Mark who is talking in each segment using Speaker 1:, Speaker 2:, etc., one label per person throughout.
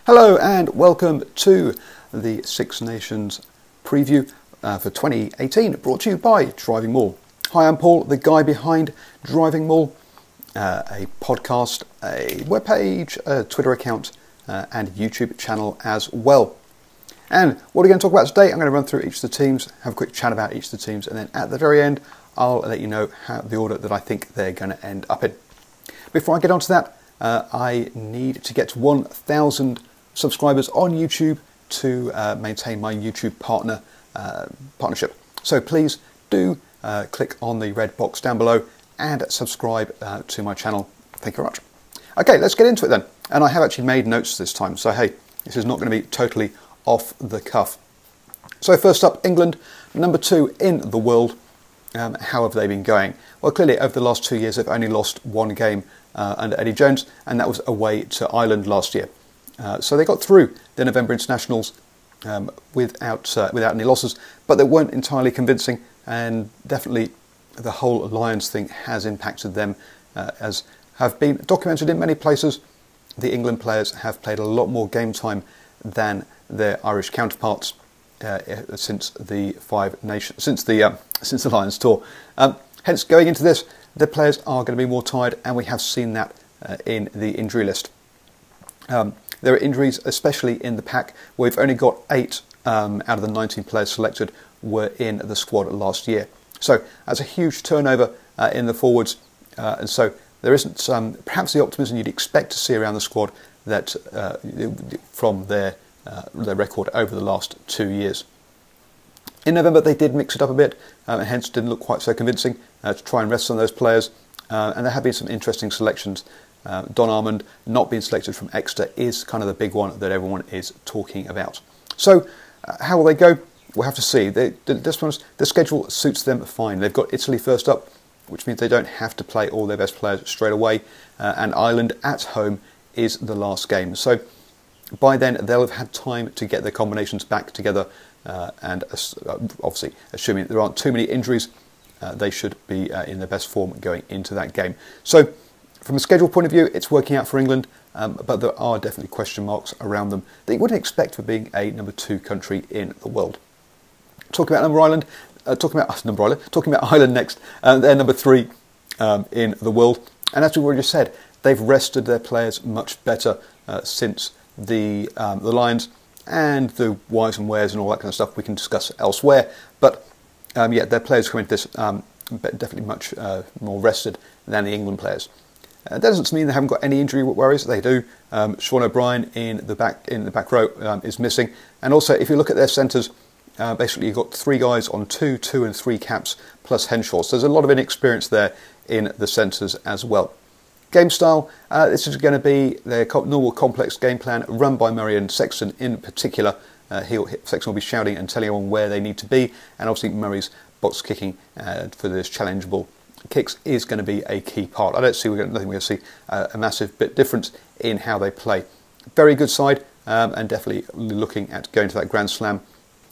Speaker 1: Hello and welcome to the Six Nations preview for 2018, brought to you by DrivingMaul. Hi, I'm Paul, the guy behind DrivingMaul, a podcast, a webpage, a Twitter account, and YouTube channel as well. And what are we going to talk about today? I'm going to run through each of the teams, have a quick chat about each of the teams, and then at the very end, I'll let you know the order that I think they're going to end up in. Before I get on to that, I need to get to 1,000 subscribers on YouTube to maintain my YouTube partnership. So please do click on the red box down below and subscribe to my channel. Thank you very much. Okay, let's get into it then. And I have actually made notes this time, so hey, this is not going to be totally off the cuff. So first up, England, number 2 in the world. How have they been going? Well, clearly over the last 2 years they've only lost one game under Eddie Jones, and that was away to Ireland last year. So they got through the November internationals without any losses, but they weren't entirely convincing, and definitely the whole Lions thing has impacted them, as have been documented in many places. The England players have played a lot more game time than their Irish counterparts since the Lions tour. Hence, going into this, the players are going to be more tired, and we have seen that in the injury list. There are injuries, especially in the pack, where we've only got 8 out of the 19 players selected were in the squad last year. So that's a huge turnover in the forwards, and so there isn't perhaps the optimism you'd expect to see around the squad that from their record over the last 2 years. In November they did mix it up a bit, and hence didn't look quite so convincing to try and rest some of those players, and there have been some interesting selections. Don Armand not being selected from Exeter is kind of the big one that everyone is talking about. So how will they go? We'll have to see. The schedule suits them fine. They've got Italy first up, which means they don't have to play all their best players straight away, and Ireland at home is the last game. So by then they'll have had time to get their combinations back together, and obviously assuming there aren't too many injuries, they should be in their best form going into that game. So from a schedule point of view, it's working out for England, but there are definitely question marks around them that you wouldn't expect for being a number 2 country in the world. Talking about Ireland next, they're number 3 in the world, and as we already said, they've rested their players much better since the Lions, and the whys and wheres and all that kind of stuff we can discuss elsewhere. But yeah, their players come into this definitely much more rested than the England players. That doesn't mean they haven't got any injury worries. They do. Sean O'Brien in the back row is missing, and also if you look at their centres, basically you've got 3 guys on 2, 2 and 3 caps plus Henshaw. So there's a lot of inexperience there in the centres as well. Game style, this is going to be their normal complex game plan run by Murray and Sexton in particular. Sexton will be shouting and telling everyone where they need to be, and obviously Murray's box kicking for this challengeable kicks is going to be a key part. I don't think we're going to see a massive bit difference in how they play. Very good side, and definitely looking at going to that Grand Slam.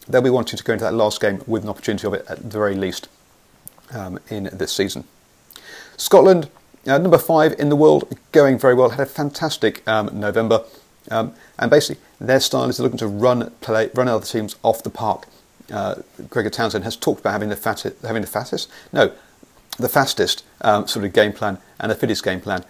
Speaker 1: They'll be wanting to go into that last game with an opportunity of it at the very least in this season. Scotland, number 5 in the world, going very well. Had a fantastic November, and basically their style is looking to run other teams off the park. Gregor Townsend has talked about having the fastest sort of game plan and the fittest game plan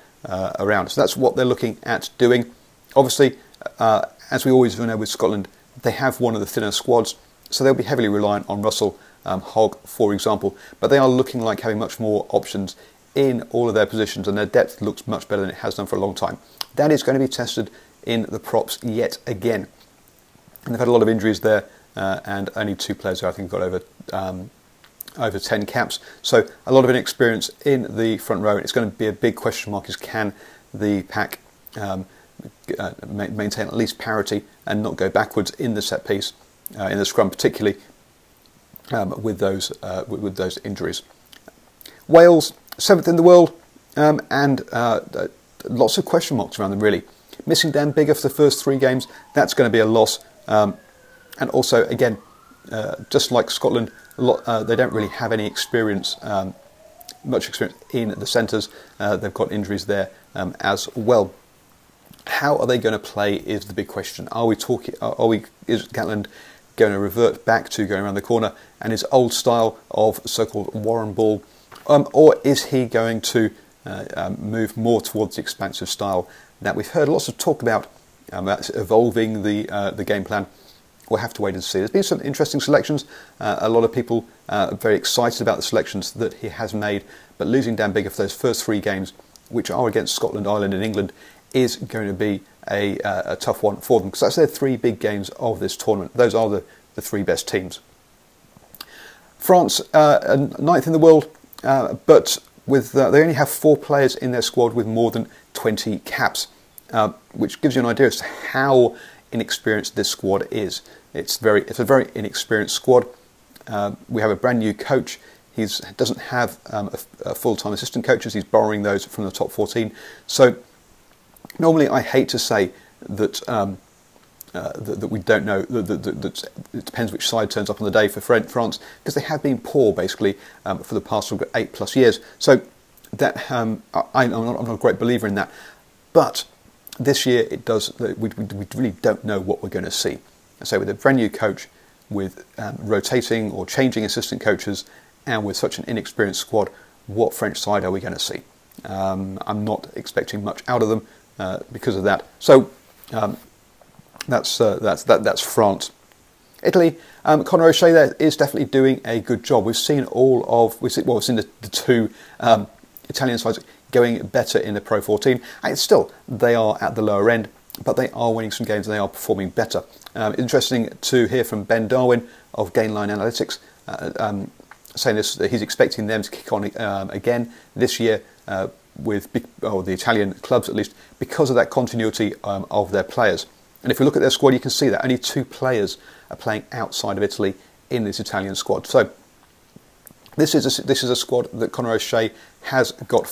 Speaker 1: around. So that's what they're looking at doing. Obviously, as we always know with Scotland, they have one of the thinner squads, so they'll be heavily reliant on Russell, Hogg, for example. But they are looking like having much more options in all of their positions, and their depth looks much better than it has done for a long time. That is going to be tested in the props yet again. And they've had a lot of injuries there, and only 2 players I think got over 10 caps. So a lot of inexperience in the front row. It's going to be a big question mark is can the pack maintain at least parity and not go backwards in the set piece, in the scrum particularly, with those injuries. Wales, 7th in the world, and lots of question marks around them really. Missing Dan Bigger for the first 3 games, that's going to be a loss. And also, again, just like Scotland, they don't really have any experience, much experience in the centres. They've got injuries there as well. How are they going to play is the big question. Is Gatland going to revert back to going around the corner and his old style of so-called Warren ball, or is he going to move more towards the expansive style that we've heard lots of talk about evolving the game plan? We'll have to wait and see. There's been some interesting selections. A lot of people are very excited about the selections that he has made, but losing Dan Biggar for those first 3 games, which are against Scotland, Ireland and England, is going to be a tough one for them, because that's their 3 big games of this tournament. Those are the 3 best teams. France, 9th in the world, but with they only have 4 players in their squad with more than 20 caps, which gives you an idea as to how inexperienced this squad is. It's a very inexperienced squad. We have a brand new coach. He doesn't have a full-time assistant coaches. He's borrowing those from the top 14. So normally I hate to say that that we don't know, that it depends which side turns up on the day for France, because they have been poor basically for the past 8+ years. So that I'm not a great believer in that. But this year it does. We really don't know what we're going to see. So with a brand new coach, with rotating or changing assistant coaches, and with such an inexperienced squad, what French side are we going to see? I'm not expecting much out of them because of that. So that's France. Italy, Conor O'Shea there is definitely doing a good job. We've seen we've seen the 2 Italian sides going better in the Pro 14. And still, they are at the lower end, but they are winning some games and they are performing better. Interesting to hear from Ben Darwin of Gainline Analytics saying this, that he's expecting them to kick on again this year with the Italian clubs, at least, because of that continuity of their players. And if you look at their squad, you can see that only 2 players are playing outside of Italy in this Italian squad. So this is a squad that Conor O'Shea has got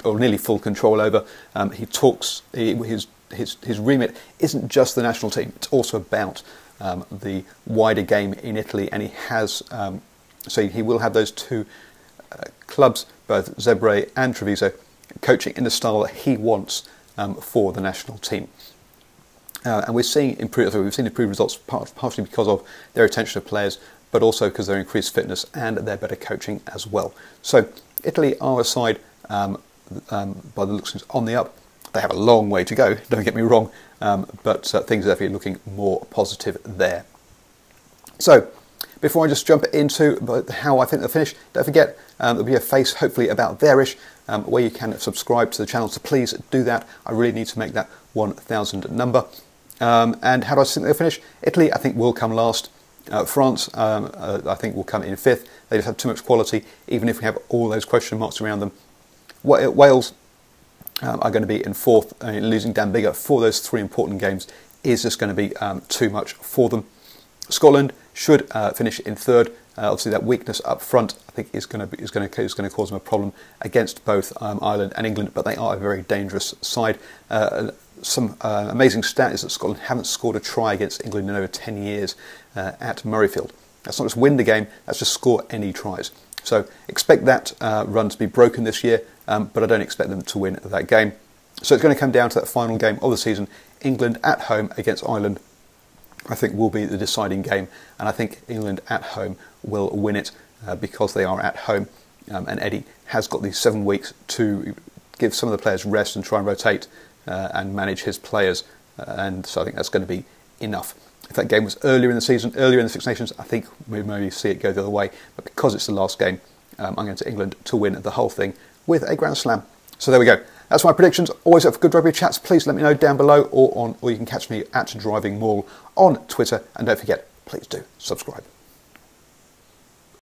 Speaker 1: nearly full control over. His remit isn't just the national team; it's also about the wider game in Italy, and he has. So he will have those 2 clubs, both Zebre and Treviso, coaching in the style that he wants for the national team. And we've seen improved results partially because of their attention to players, but also because of their increased fitness and their better coaching as well. So Italy are a side, by the looks of on the up. They have a long way to go, don't get me wrong, but things are definitely looking more positive there. So before I just jump into how I think they'll finish, don't forget there'll be a face hopefully about there-ish where you can subscribe to the channel, so please do that. I really need to make that 1,000 number. And how do I think they'll finish? Italy, I think, will come last. France, I think, will come in 5th. They just have too much quality, even if we have all those question marks around them. Wales are going to be in 4th. Losing Dan Biggar for those 3 important games is just going to be too much for them. Scotland should finish in 3rd. Obviously, that weakness up front, I think, is going to cause them a problem against both Ireland and England. But they are a very dangerous side. Some amazing stat is that Scotland haven't scored a try against England in over 10 years at Murrayfield. That's not just win the game; that's just score any tries. So expect that run to be broken this year, but I don't expect them to win that game. So it's going to come down to that final game of the season. England at home against Ireland, I think, will be the deciding game, and I think England at home will win it because they are at home, and Eddie has got these 7 weeks to give some of the players rest and try and rotate and manage his players, and so I think that's going to be enough. If that game was earlier in the season, earlier in the Six Nations, I think we maybe see it go the other way, but because it's the last game, I'm going to England to win the whole thing with a Grand Slam. So there we go. That's my predictions. Always up for good rugby chats. Please let me know down below, or you can catch me at DrivingMaul on Twitter, and don't forget, please do subscribe.